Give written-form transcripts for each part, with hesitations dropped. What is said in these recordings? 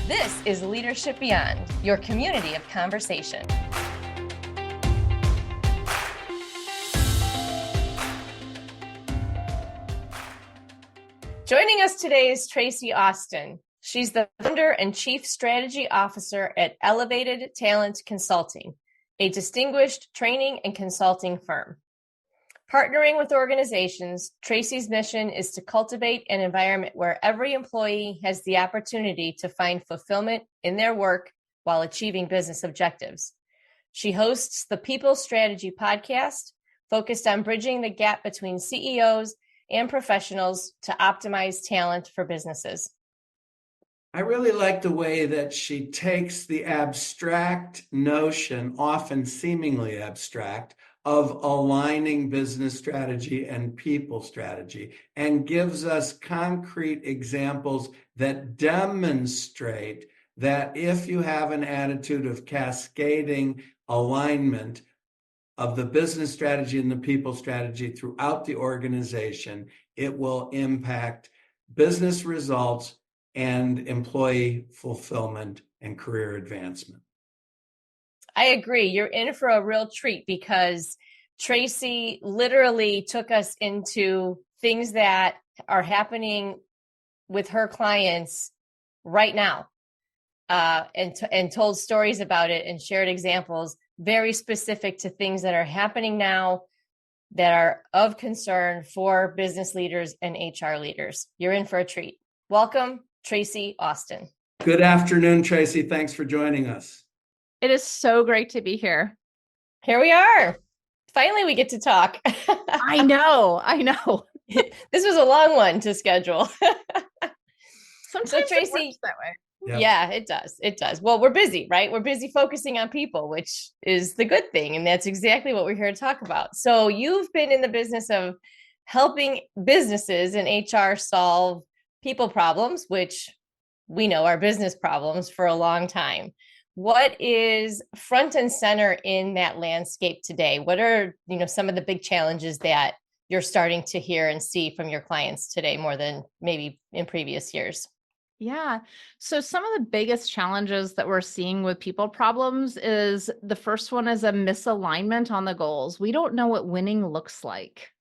This is Leadership Beyond, your community of conversation. Joining us today is Traci Austin. She's the founder and chief strategy officer at Elevated Talent Consulting, a distinguished training and consulting firm. Partnering with organizations, Traci's mission is to cultivate an environment where every employee has the opportunity to find fulfillment in their work while achieving business objectives. She hosts the People Strategy podcast, focused on bridging the gap between CEOs and professionals to optimize talent for businesses. I really like the way that she takes the abstract notion, often seemingly abstract, of aligning business strategy and people strategy, and gives us concrete examples that demonstrate that if you have an attitude of cascading alignment of the business strategy and the people strategy throughout the organization, it will impact business results and employee fulfillment and career advancement. I agree. You're in for a real treat because Traci literally took us into things that are happening with her clients right now, and told stories about it and shared examples very specific to things that are happening now that are of concern for business leaders and HR leaders. You're in for a treat. Welcome, Traci Austin. Good afternoon, Traci. Thanks for joining us. It is so great to be here. Here we are. Finally, we get to talk. I know. This was a long one to schedule. Sometimes Traci, it works that way. Yeah, it does. It does. Well, we're busy, right? We're busy focusing on people, which is the good thing. And that's exactly what we're here to talk about. So you've been in the business of helping businesses and HR solve people problems, which we know are business problems, for a long time. What is front and center in that landscape today? What are, some of the big challenges that you're starting to hear and see from your clients today more than maybe in previous years? Yeah. So some of the biggest challenges that we're seeing with people problems is the first one is a misalignment on the goals. We don't know what winning looks like.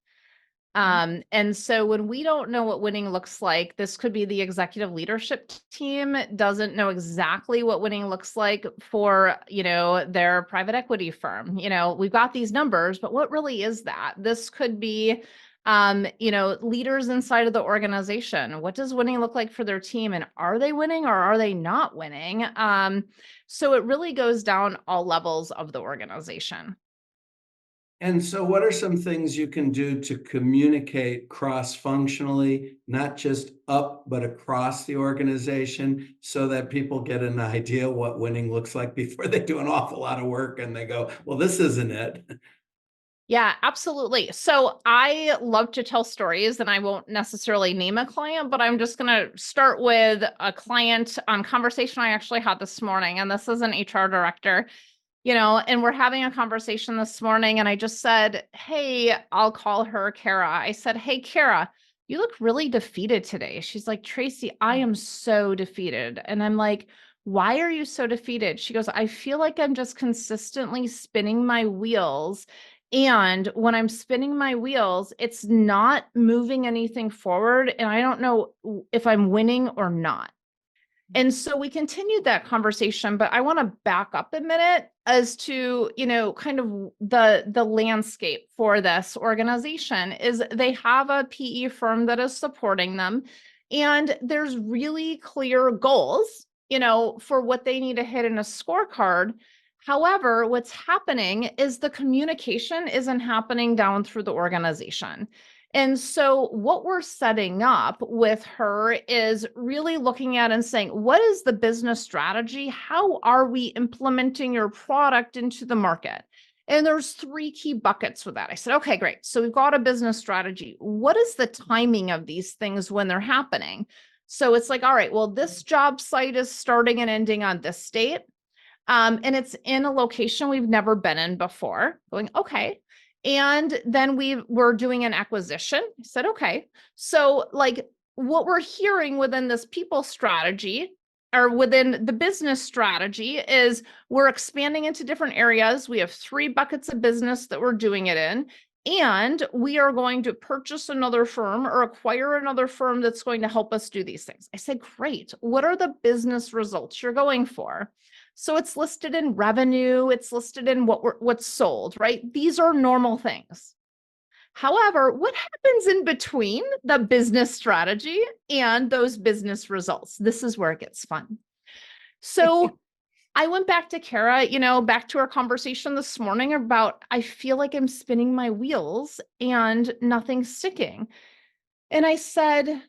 And so when we don't know what winning looks like, this could be the executive leadership team doesn't know exactly what winning looks like for, their private equity firm. We've got these numbers, but what really is that? This could be, leaders inside of the organization. What does winning look like for their team? And are they winning or are they not winning? So it really goes down all levels of the organization. And so what are some things you can do to communicate cross-functionally, not just up, but across the organization, so that people get an idea what winning looks like before they do an awful lot of work and they go, well, this isn't it. Yeah, absolutely. So I love to tell stories, and I won't necessarily name a client, but I'm just going to start with a client conversation I actually had this morning. And this is an HR director. And we're having a conversation this morning, and I just said, hey, I'll call her Kara. I said, hey, Kara, you look really defeated today. She's like, Traci, I am so defeated. And I'm like, why are you so defeated? She goes, I feel like I'm just consistently spinning my wheels. And when I'm spinning my wheels, it's not moving anything forward. And I don't know if I'm winning or not. And so we continued that conversation, but I want to back up a minute as to, kind of the landscape for this organization is they have a PE firm that is supporting them, and there's really clear goals, for what they need to hit in a scorecard. However, what's happening is the communication isn't happening down through the organization. And so what we're setting up with her is really looking at and saying, what is the business strategy? How are we implementing your product into the market? And there's 3 key buckets with that. I said, okay, great. So we've got a business strategy. What is the timing of these things when they're happening? So it's like, all right, well, this job site is starting and ending on this date. And it's in a location we've never been in before. Going, okay. And then we're doing an acquisition. I said, okay. So like what we're hearing within this people strategy or within the business strategy is we're expanding into different areas. We have 3 buckets of business that we're doing it in. And we are going to purchase another firm or acquire another firm that's going to help us do these things. I said, great. What are the business results you're going for? So it's listed in revenue. It's listed in what's sold, right? These are normal things. However, what happens in between the business strategy and those business results? This is where it gets fun. So I went back to Kara, back to our conversation this morning about, I feel like I'm spinning my wheels and nothing's sticking. And I said,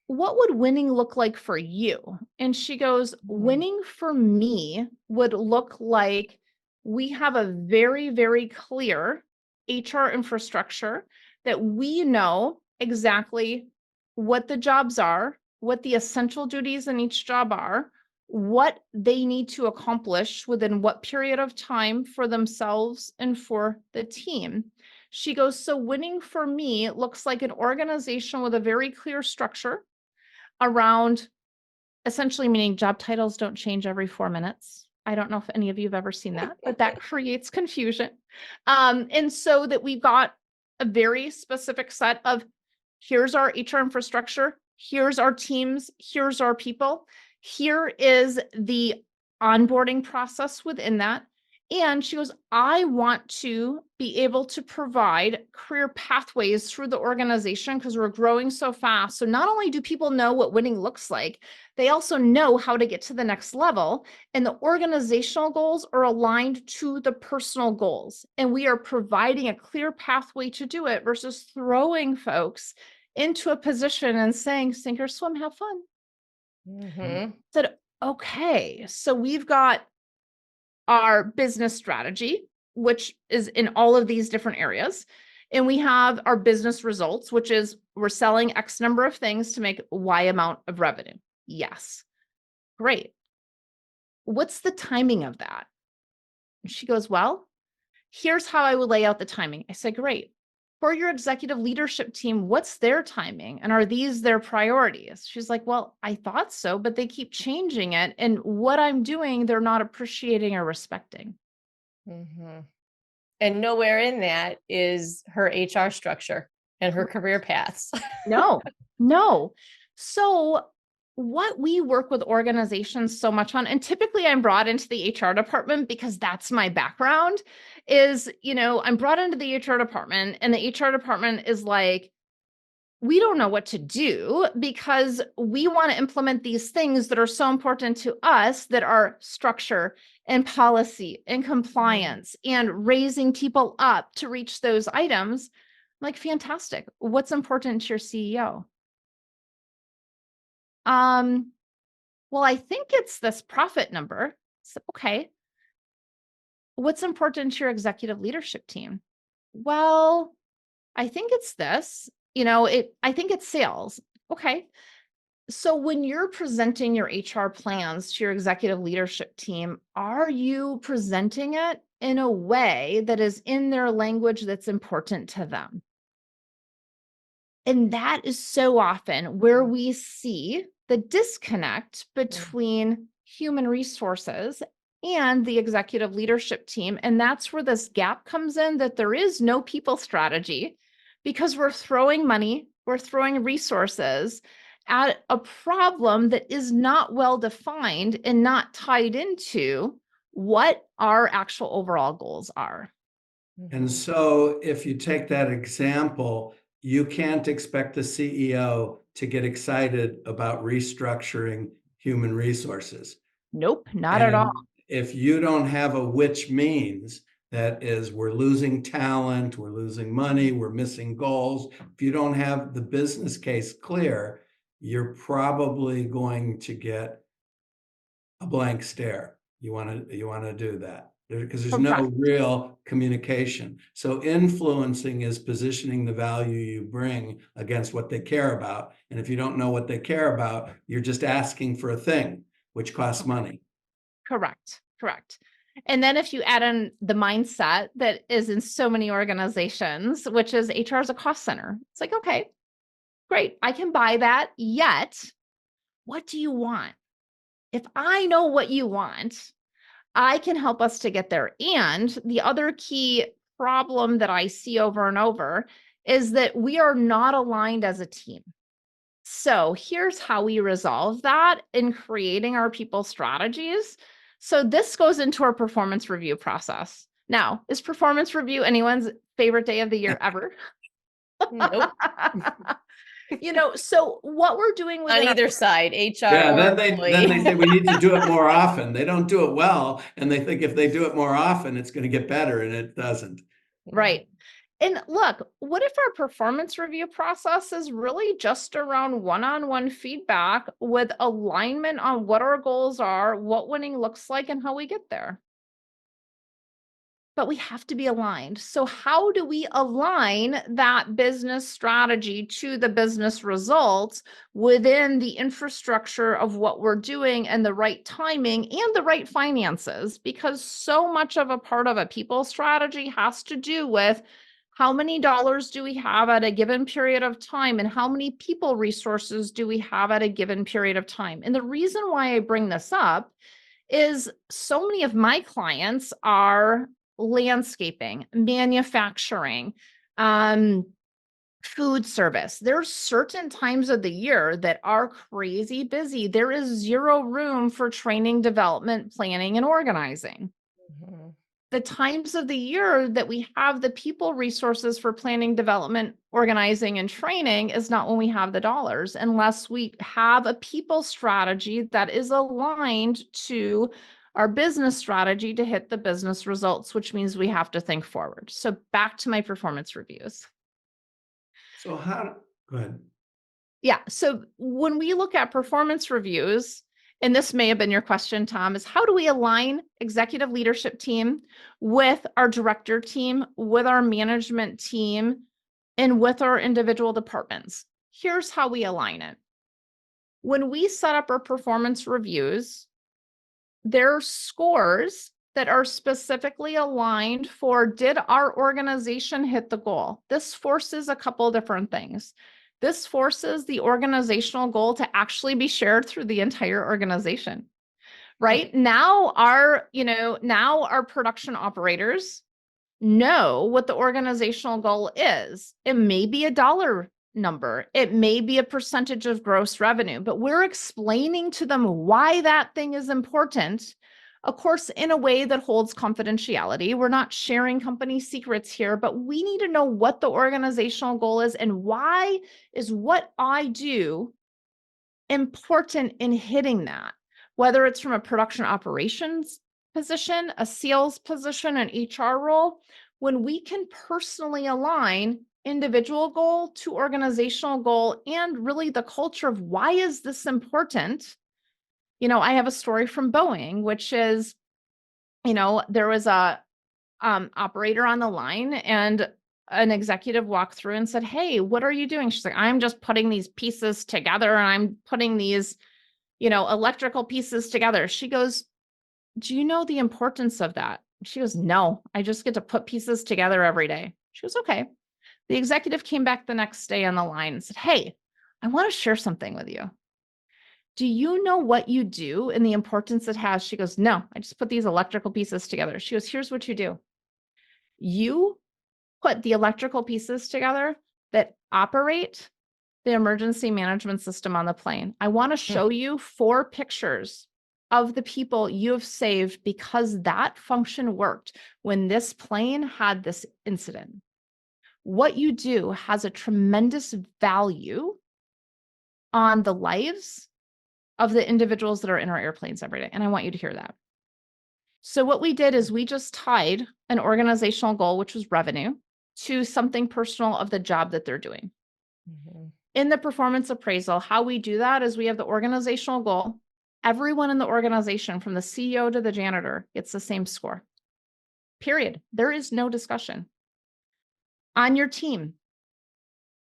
what would winning look like for you? And she goes, winning for me would look like we have a very, very clear HR infrastructure that we know exactly what the jobs are, what the essential duties in each job are, what they need to accomplish within what period of time for themselves and for the team. She goes, so winning for me looks like an organization with a very clear structure around, essentially meaning job titles don't change every 4 minutes. I don't know if any of you have ever seen that, but that creates confusion. And so that we've got a very specific set of, here's our HR infrastructure, here's our teams, here's our people, here is the onboarding process within that. And she goes, I want to be able to provide career pathways through the organization because we're growing so fast. So not only do people know what winning looks like, they also know how to get to the next level. And the organizational goals are aligned to the personal goals. And we are providing a clear pathway to do it versus throwing folks into a position and saying, sink or swim, have fun. Said, okay, so we've got our business strategy, which is in all of these different areas. And we have our business results, which is we're selling X number of things to make Y amount of revenue. Yes. Great. What's the timing of that? And she goes, well, here's how I would lay out the timing. I said, great. For your executive leadership team, what's their timing? And are these their priorities? She's like, well, I thought so, but they keep changing it. And what I'm doing, they're not appreciating or respecting. And nowhere in that is her HR structure and her career paths. No. So what we work with organizations so much on, and typically I'm brought into the HR department because that's my background, is, I'm brought into the HR department and the HR department is like, we don't know what to do because we want to implement these things that are so important to us that are structure and policy and compliance and raising people up to reach those items. Like, fantastic. What's important to your CEO? Well, I think it's this profit number. So, okay. What's important to your executive leadership team? Well, I think it's this, I think it's sales. Okay. So when you're presenting your HR plans to your executive leadership team, are you presenting it in a way that is in their language that's important to them? And that is so often where we see the disconnect between human resources and the executive leadership team. And that's where this gap comes in, that there is no people strategy because we're throwing money, we're throwing resources at a problem that is not well defined and not tied into what our actual overall goals are. And so if you take that example, you can't expect the CEO to get excited about restructuring human resources. Nope, not at all. If you don't have a which means, that is, we're losing talent, we're losing money, we're missing goals. If you don't have the business case clear, you're probably going to get a blank stare. You want to do that because there's no real communication. So influencing is positioning the value you bring against what they care about. And if you don't know what they care about, you're just asking for a thing, which costs money. Correct. And then if you add in the mindset that is in so many organizations, which is HR is a cost center, it's like, okay, great, I can buy that. Yet, what do you want? If I know what you want, I can help us to get there. And the other key problem that I see over and over is that we are not aligned as a team. So here's how we resolve that in creating our people strategies. So this goes into our performance review process. Now, is performance review anyone's favorite day of the year ever? Nope. So what we're doing On within either side, HR Yeah, or then they employee. say we need to do it more often. They don't do it well, and they think if they do it more often, it's going to get better, and it doesn't. Right. And look, what if our performance review process is really just around one-on-one feedback with alignment on what our goals are, what winning looks like, and how we get there? But we have to be aligned. So how do we align that business strategy to the business results within the infrastructure of what we're doing and the right timing and the right finances? Because so much of a part of a people strategy has to do with how many dollars do we have at a given period of time and how many people resources do we have at a given period of time? And the reason why I bring this up is so many of my clients are landscaping, manufacturing, food service. There's certain times of the year that are crazy busy. There is zero room for training, development, planning, and organizing. Mhm. The times of the year that we have the people resources for planning, development, organizing, and training is not when we have the dollars, unless we have a people strategy that is aligned to our business strategy to hit the business results, which means we have to think forward. So back to my performance reviews. So go ahead. Yeah. So when we look at performance reviews, and this may have been your question, Tom, is how do we align executive leadership team with our director team, with our management team, and with our individual departments? Here's how we align it. When we set up our performance reviews, there are scores that are specifically aligned for, did our organization hit the goal? This forces a couple of different things. This forces the organizational goal to actually be shared through the entire organization, right? Now our production operators know what the organizational goal is. It may be a dollar number, it may be a percentage of gross revenue, but we're explaining to them why that thing is important. Of course, in a way that holds confidentiality. We're not sharing company secrets here, but we need to know what the organizational goal is and why is what I do important in hitting that, whether it's from a production operations position, a sales position, an HR role. When we can personally align individual goal to organizational goal and really the culture of why is this important? I have a story from Boeing, which is, there was a operator on the line and an executive walked through and said, "Hey, what are you doing?" She's like, "I'm just putting these pieces together and I'm putting these, electrical pieces together." She goes, "Do you know the importance of that?" She goes, "No, I just get to put pieces together every day." She goes, "Okay." The executive came back the next day on the line and said, "Hey, I want to share something with you. Do you know what you do and the importance it has?" She goes, "No, I just put these electrical pieces together." She goes, "Here's what you do. You put the electrical pieces together that operate the emergency management system on the plane. I want to show you 4 pictures of the people you have saved because that function worked when this plane had this incident. What you do has a tremendous value on the lives of the individuals that are in our airplanes every day. And I want you to hear that." So what we did is we just tied an organizational goal, which was revenue, to something personal of the job that they're doing. Mhm. In the performance appraisal, how we do that is we have the organizational goal. Everyone in the organization, from the CEO to the janitor, gets the same score. Period. There is no discussion. On your team,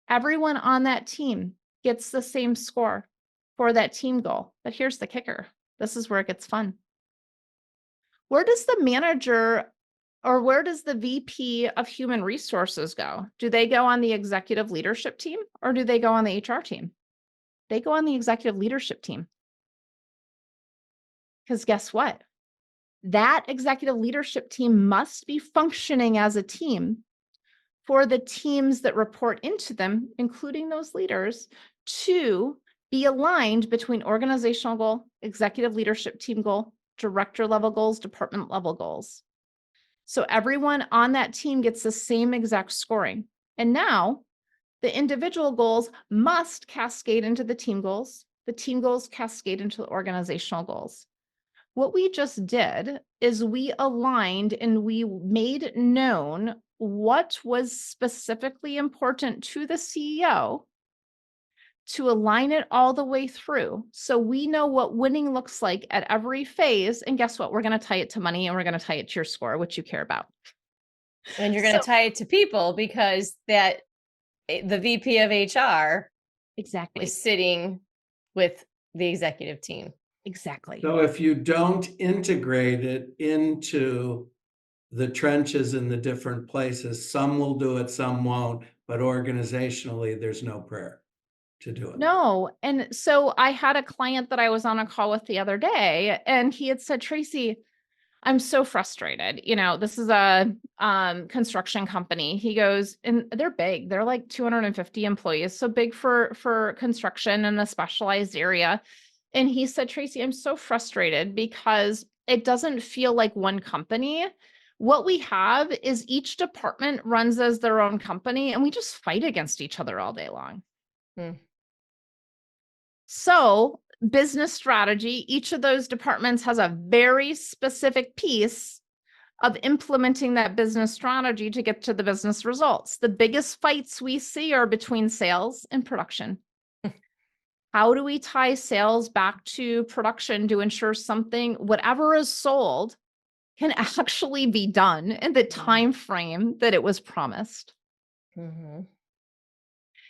everyone on that team gets the same score for that team goal. But here's the kicker. This is where it gets fun. Where does the manager or where does the VP of human resources go? Do they go on the executive leadership team or do they go on the HR team? They go on the executive leadership team. Because guess what? That executive leadership team must be functioning as a team for the teams that report into them, including those leaders, to be aligned between organizational goal, executive leadership team goal, director level goals, department level goals. So everyone on that team gets the same exact scoring. And now the individual goals must cascade into the team goals. The team goals cascade into the organizational goals. What we just did is we aligned and we made known what was specifically important to the CEO to align it all the way through. So we know what winning looks like at every phase. And guess what? We're going to tie it to money and we're going to tie it to your score, which you care about. And you're going to tie it to people because the VP of HR exactly is sitting with the executive team. Exactly. So if you don't integrate it into the trenches in the different places, some will do it, some won't, but organizationally, there's no prayer to do it. No. And so I had a client that I was on a call with the other day, and he had said, Traci, I'm so frustrated. This is a construction company. He goes, and they're big. They're like 250 employees, so big for construction in a specialized area. And he said, Traci, I'm so frustrated because it doesn't feel like one company. What we have is each department runs as their own company, and we just fight against each other all day long. So business strategy, each of those departments has a very specific piece of implementing that business strategy to get to the business results. The biggest fights we see are between sales and production. How do we tie sales back to production to ensure something, whatever is sold, can actually be done in the time frame that it was promised? Mm-hmm.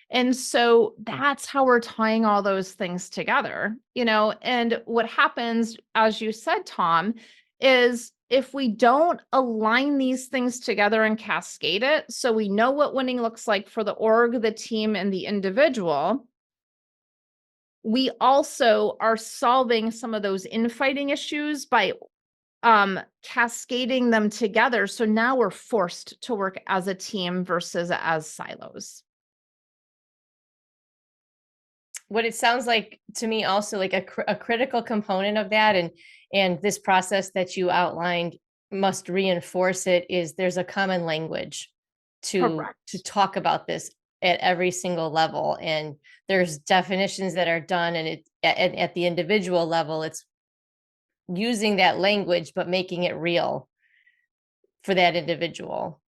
And so that's how we're tying all those things together, and what happens, as you said, Tom, is if we don't align these things together and cascade it, so we know what winning looks like for the org, the team, and the individual, we also are solving some of those infighting issues by cascading them together. So now we're forced to work as a team versus as silos. What it sounds like to me also like a critical component of that and this process that you outlined must reinforce it is there's a common language to talk about this at every single level, and there's definitions that are done, and at the individual level it's using that language but making it real for that individual,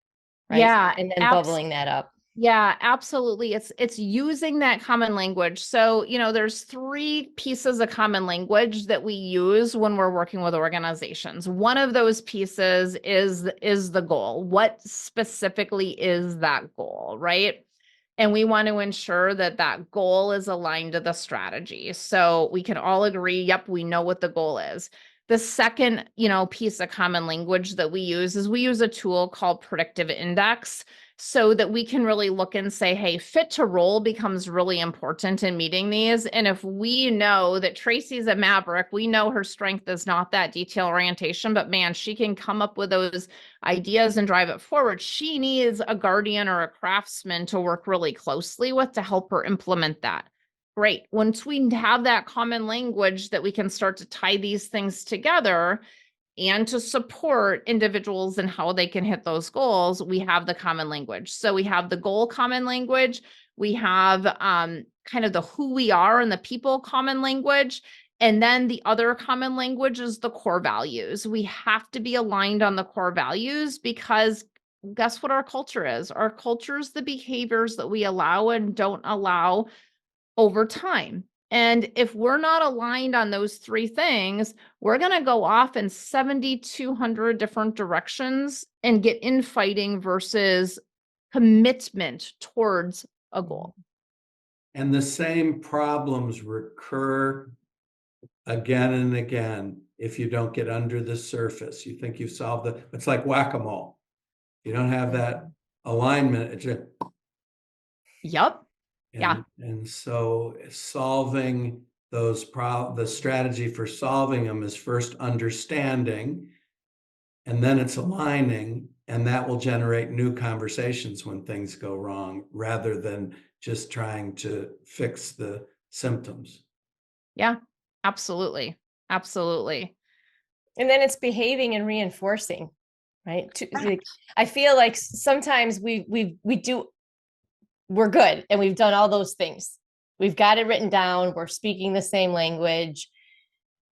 right? Yeah, and then bubbling that up. Yeah, absolutely. It's using that common language. So, there's 3 pieces of common language that we use when we're working with organizations. One of those pieces is the goal. What specifically is that goal, right? And we want to ensure that that goal is aligned to the strategy. So we can all agree, yep, we know what the goal is. The second, piece of common language that we use is we use a tool called Predictive Index, so that we can really look and say, hey, fit to role becomes really important in meeting these. And if we know that Traci's a maverick, we know her strength is not that detail orientation, but man, she can come up with those ideas and drive it forward. She needs a guardian or a craftsman to work really closely with to help her implement that. Great. Once we have that common language that we can start to tie these things together, and to support individuals and how they can hit those goals, we have the common language. So we have the goal common language. We have kind of the who we are and the people common language. And then the other common language is the core values. We have to be aligned on the core values because guess what our culture is? Our culture is the behaviors that we allow and don't allow over time. And if we're not aligned on those 3 things, we're going to go off in 7,200 different directions and get infighting versus commitment towards a goal. And the same problems recur again and again if you don't get under the surface. You think you've solved it's like whack-a-mole. You don't have that alignment. It's just, yep. and so solving the strategy for solving them is first understanding, and then it's aligning, and that will generate new conversations when things go wrong, rather than just trying to fix the symptoms. Yeah, absolutely. Absolutely. And then it's behaving and reinforcing, right? I feel like sometimes we're good and we've done all those things. We've got it written down. We're speaking the same language.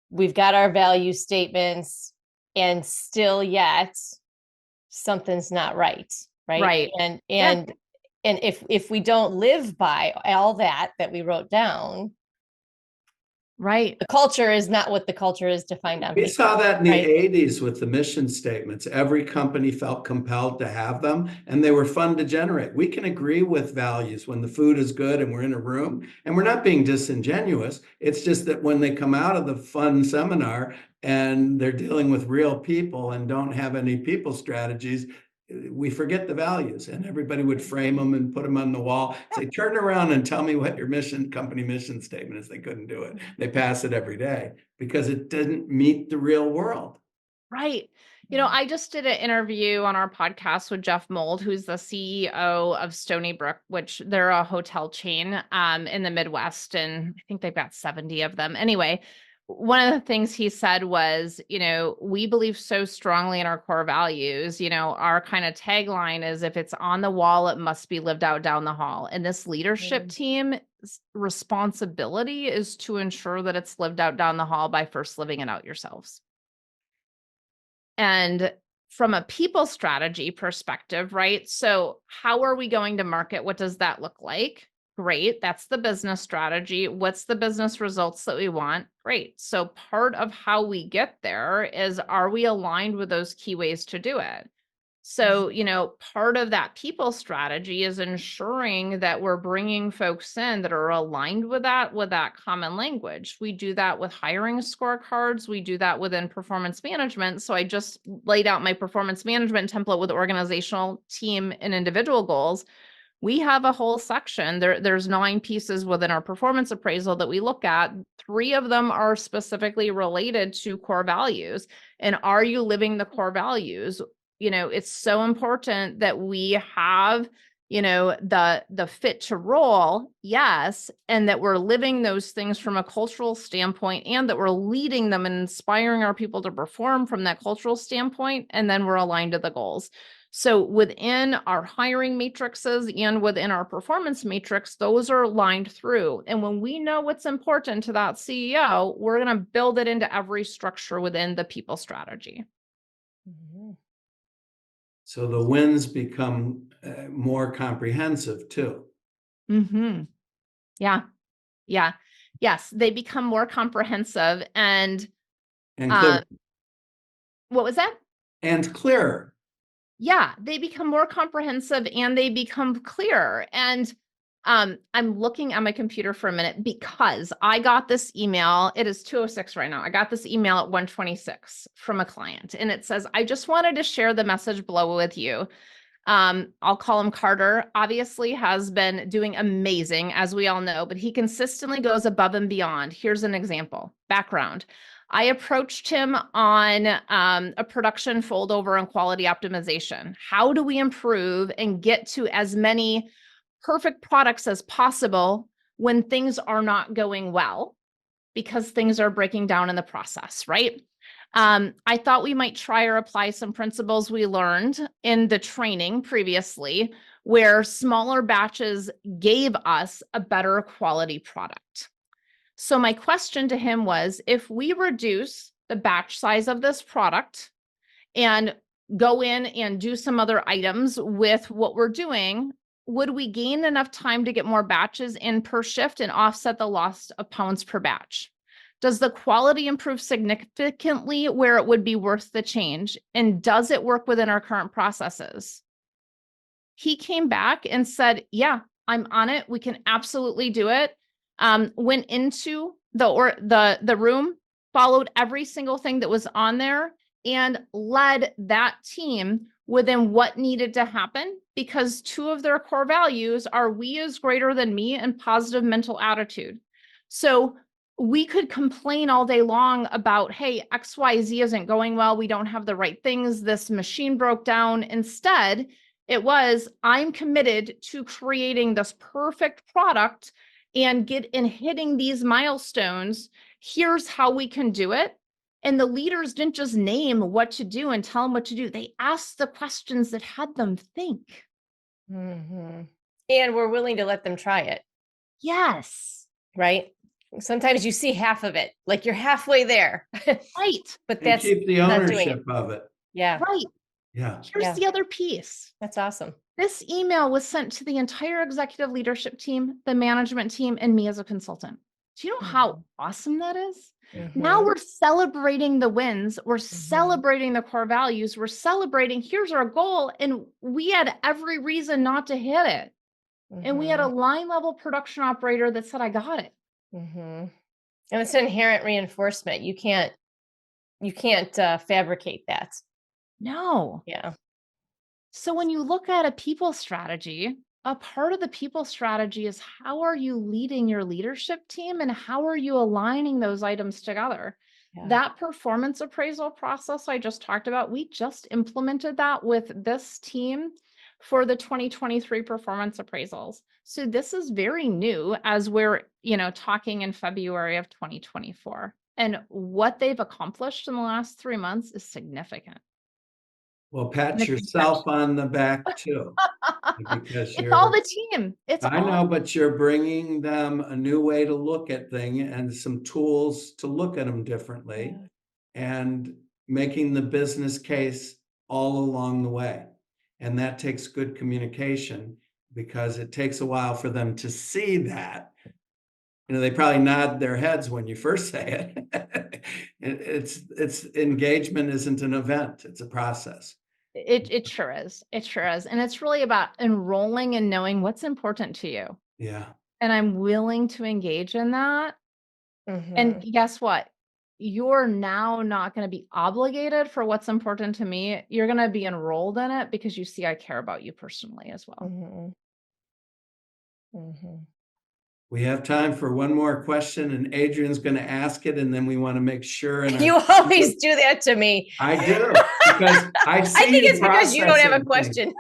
We've got our value statements, and still yet something's not right. Right. And Yeah. if we don't live by all that we wrote down, Right. the culture is not what the culture is defined on We paper. saw that in the Right. 80s with the mission statements. Every company felt compelled to have them, and they were fun to generate. We can agree with values when the food is good and we're in a room, and we're not being disingenuous. It's just that when they come out of the fun seminar and they're dealing with real people and don't have any people strategies, we forget the values, and everybody would frame them and put them on the wall, say, turn around and tell me what your company mission statement is. They couldn't do it. They pass it every day because it didn't meet the real world. Right. I just did an interview on our podcast with Jeff Mold, who's the CEO of Stony Brook, which they're a hotel chain in the Midwest. And I think they've got 70 of them. Anyway, one of the things he said was, we believe so strongly in our core values. Our kind of tagline is, if it's on the wall, it must be lived out down the hall. And this leadership team's responsibility is to ensure that it's lived out down the hall by first living it out yourselves. And from a people strategy perspective, right? So how are we going to market? What does that look like? Great. That's the business strategy. What's the business results that we want? Great. So part of how we get there is, are we aligned with those key ways to do it? So, part of that people strategy is ensuring that we're bringing folks in that are aligned with that common language. We do that with hiring scorecards. We do that within performance management. So I just laid out my performance management template with organizational, team, and individual goals. We have a whole section. There's 9 pieces within our performance appraisal that we look at. 3 of them are specifically related to core values. And are you living the core values? It's so important that we have, the fit to roll, yes, and that we're living those things from a cultural standpoint, and that we're leading them and inspiring our people to perform from that cultural standpoint, and then we're aligned to the goals. So within our hiring matrices and within our performance matrix, those are lined through. And when we know what's important to that CEO, we're going to build it into every structure within the people strategy. Mm-hmm. So the wins become more comprehensive too. Mm-hmm. Yeah. Yeah. Yes. They become more comprehensive and clear. What was that? And clearer. Yeah. They become more comprehensive and they become clearer. And I'm looking at my computer for a minute because I got this email. It is 2:06 right now. I got this email at 1:26 from a client, and it says, I just wanted to share the message below with you. I'll call him Carter, obviously has been doing amazing, as we all know, but he consistently goes above and beyond. Here's an example. Background. I approached him on a production foldover and quality optimization. How do we improve and get to as many perfect products as possible when things are not going well, because things are breaking down in the process, right? I thought we might try or apply some principles we learned in the training previously, where smaller batches gave us a better quality product. So my question to him was, if we reduce the batch size of this product and go in and do some other items with what we're doing, would we gain enough time to get more batches in per shift and offset the loss of pounds per batch? Does the quality improve significantly where it would be worth the change? And does it work within our current processes? He came back and said, yeah, I'm on it. We can absolutely do it. Went into the room, followed every single thing that was on there, and led that team within what needed to happen, because 2 of their core values are we is greater than me and positive mental attitude. So we could complain all day long about, hey, XYZ isn't going well. We don't have the right things. This machine broke down. Instead, it was, I'm committed to creating this perfect product and hitting these milestones. Here's how we can do it. And the leaders didn't just name what to do and tell them what to do. They asked the questions that had them think. And we're willing to let them try it. Yes. Right. Sometimes you see half of it, like you're halfway there. Right. But And that's keep the not doing it. ownership of it. Yeah. Right. Yeah. Here's the other piece. That's awesome. This email was sent to the entire executive leadership team, the management team, and me as a consultant. Do you know how awesome that is? Now we're celebrating the wins. We're celebrating the core values. We're celebrating, here's our goal. And we had every reason not to hit it. And we had a line level production operator that said, I got it. And it's inherent reinforcement. You can't fabricate that. No. Yeah. So when you look at a people strategy, a part of the people strategy is how are you leading your leadership team and how are you aligning those items together? Yeah. That performance appraisal process I just talked about, we just implemented that with this team for the 2023 performance appraisals. So this is very new as we're, talking in February of 2024. And what they've accomplished in the last 3 months is significant. Well, pat yourself on the back too. Because It's all the team. I know, but you're bringing them a new way to look at things and some tools to look at them differently and making the business case all along the way. And that takes good communication because it takes a while for them to see that. They probably nod their heads when you first say it. It's engagement isn't an event, it's a process. It sure is. It sure is. And it's really about enrolling and knowing what's important to you. Yeah. And I'm willing to engage in that. And guess what? You're now not going to be obligated for what's important to me. You're going to be enrolled in it because you see I care about you personally as well. We have time for one more question, and Adrian's going to ask it, and then we want to make sure. And you always do that to me. I do because I see. I think it's because you don't have a question.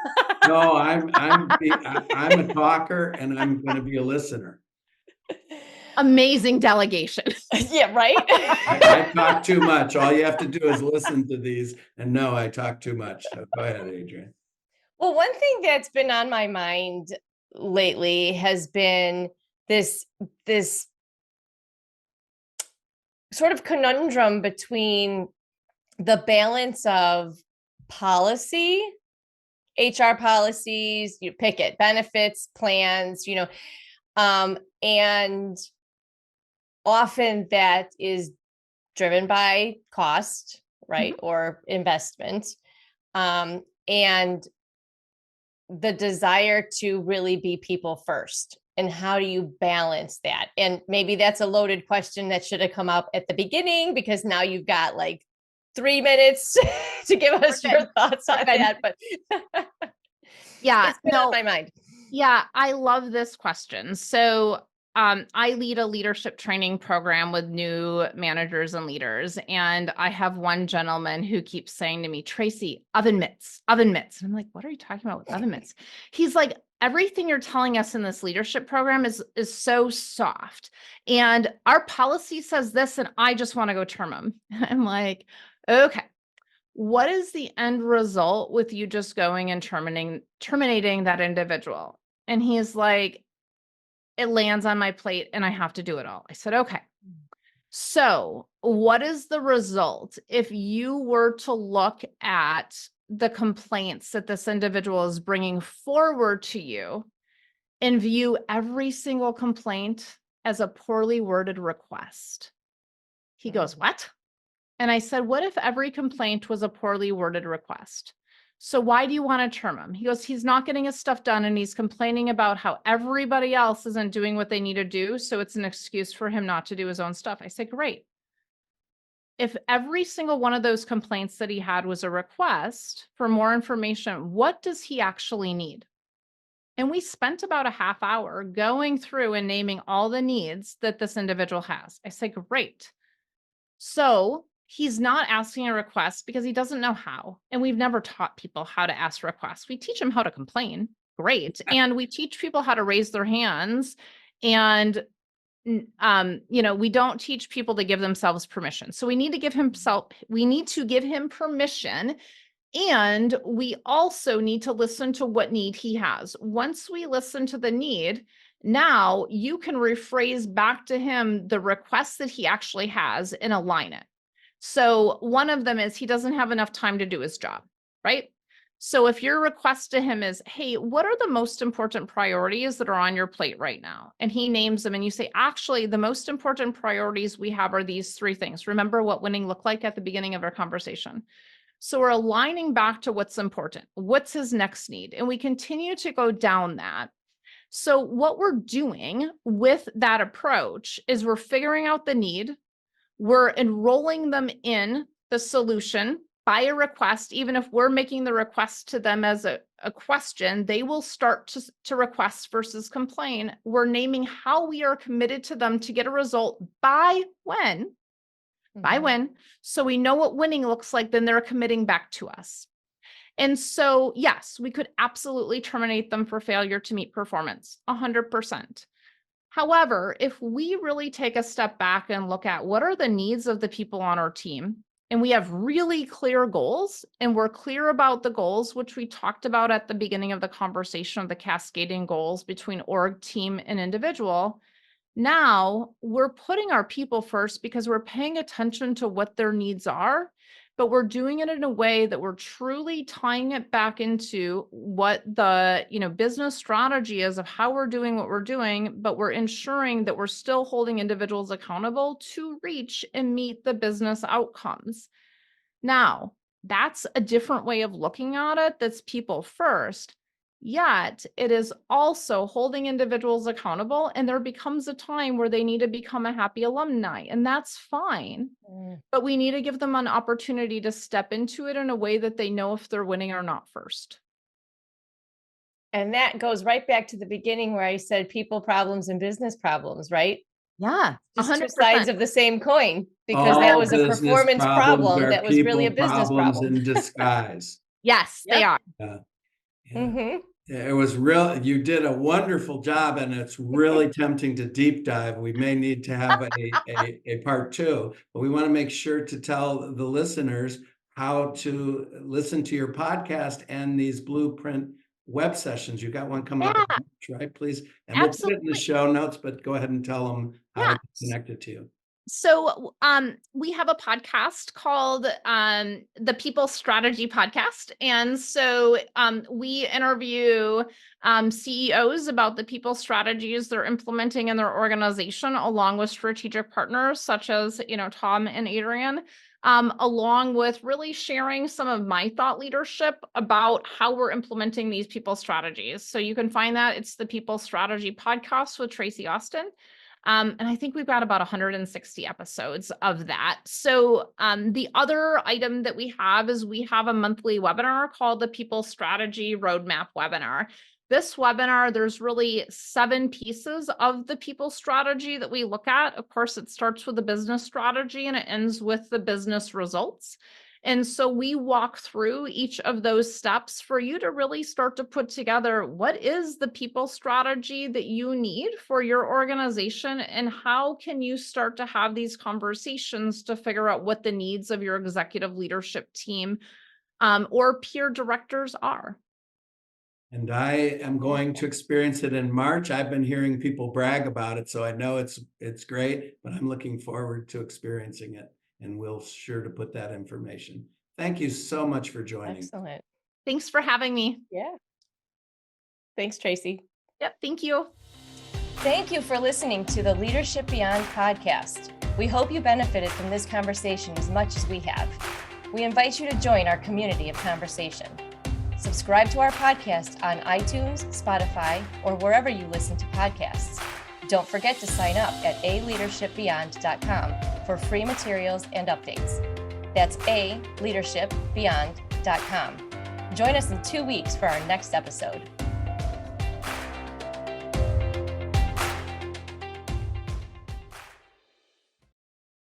No, I'm a talker, and I'm going to be a listener. Amazing delegation. Yeah, right. I talk too much. All you have to do is listen to these and know I talk too much. So go ahead, Adrian. Well, one thing that's been on my mind lately has been this sort of conundrum between the balance of policy, HR policies, you pick it, benefits, plans, and often that is driven by cost, right? Or investment. And the desire to really be people first. And how do you balance that? And maybe that's a loaded question that should have come up at the beginning, because now you've got like 3 minutes to give us your thoughts on that. But yeah, it's been on my mind. Yeah, I love this question. So I lead a leadership training program with new managers and leaders. And I have one gentleman who keeps saying to me, Traci, oven mitts, oven mitts. And I'm like, what are you talking about with oven mitts? He's like, everything you're telling us in this leadership program is so soft. And our policy says this, and I just want to go term them. I'm like, okay. What is the end result with you just going and terminating that individual? And he's like, it lands on my plate and I have to do it all. I said, okay. So what is the result if you were to look at the complaints that this individual is bringing forward to you and view every single complaint as a poorly worded request? He goes, what? And I said, what if every complaint was a poorly worded request? So why do you want to term him? He goes, he's not getting his stuff done and he's complaining about how everybody else isn't doing what they need to do. So it's an excuse for him not to do his own stuff. I said, great. If every single one of those complaints that he had was a request for more information, what does he actually need? And we spent about a half hour going through and naming all the needs that this individual has. I said, great. So he's not asking a request because he doesn't know how. And we've never taught people how to ask requests. We teach them how to complain. Great. And we teach people how to raise their hands. And we don't teach people to give themselves permission. So we need to give him permission. And we also need to listen to what need he has. Once we listen to the need, now you can rephrase back to him the request that he actually has and align it. So one of them is he doesn't have enough time to do his job, right? So if your request to him is, hey, what are the most important priorities that are on your plate right now? And he names them and you say, actually, the most important priorities we have are these 3 things. Remember what winning looked like at the beginning of our conversation. So we're aligning back to what's important. What's his next need? And we continue to go down that. So what we're doing with that approach is we're figuring out the need. We're enrolling them in the solution by a request. Even if we're making the request to them as a question, they will start to request versus complain. We're naming how we are committed to them to get a result by when. By when, so we know what winning looks like, then they're committing back to us. And so, yes, we could absolutely terminate them for failure to meet performance, 100%. However, if we really take a step back and look at what are the needs of the people on our team, and we have really clear goals, and we're clear about the goals, which we talked about at the beginning of the conversation of the cascading goals between org, team, and individual. Now we're putting our people first because we're paying attention to what their needs are, but we're doing it in a way that we're truly tying it back into what the business strategy is of how we're doing what we're doing, but we're ensuring that we're still holding individuals accountable to reach and meet the business outcomes. Now, that's a different way of looking at it. That's people first. Yet it is also holding individuals accountable, and there becomes a time where they need to become a happy alumni, and that's fine. But we need to give them an opportunity to step into it in a way that they know if they're winning or not first. And that goes right back to the beginning where I said people problems and business problems, right? Yeah, just 100%. 2 sides of the same coin, because that was a performance problem that was really a business problem in disguise. Yes, they are. It was real. You did a wonderful job, and it's really tempting to deep dive. We may need to have a part 2, but we want to make sure to tell the listeners how to listen to your podcast and these Blueprint web sessions. You got one coming up, right? Please. And we'll put it in the show notes, but go ahead and tell them how to get connected to you. So we have a podcast called the People Strategy Podcast. And so we interview CEOs about the people strategies they're implementing in their organization, along with strategic partners such as, Tom and Adrian, along with really sharing some of my thought leadership about how we're implementing these people strategies. So you can find that. It's the People Strategy Podcast with Traci Austin. And I think we've got about 160 episodes of that. So the other item that we have is we have a monthly webinar called the People Strategy Roadmap Webinar. This webinar, there's really 7 pieces of the people strategy that we look at. Of course, it starts with the business strategy and it ends with the business results. And so we walk through each of those steps for you to really start to put together what is the people strategy that you need for your organization, and how can you start to have these conversations to figure out what the needs of your executive leadership team or peer directors are. And I am going to experience it in March. I've been hearing people brag about it, so I know it's great, but I'm looking forward to experiencing it. And we'll sure to put that information. Thank you so much for joining. Excellent. Thanks for having me. Yeah. Thanks, Traci. Yep. Thank you. Thank you for listening to the Leadership Beyond podcast. We hope you benefited from this conversation as much as we have. We invite you to join our community of conversation. Subscribe to our podcast on iTunes, Spotify, or wherever you listen to podcasts. Don't forget to sign up at aleadershipbeyond.com for free materials and updates. That's aleadershipbeyond.com. Join us in 2 weeks for our next episode.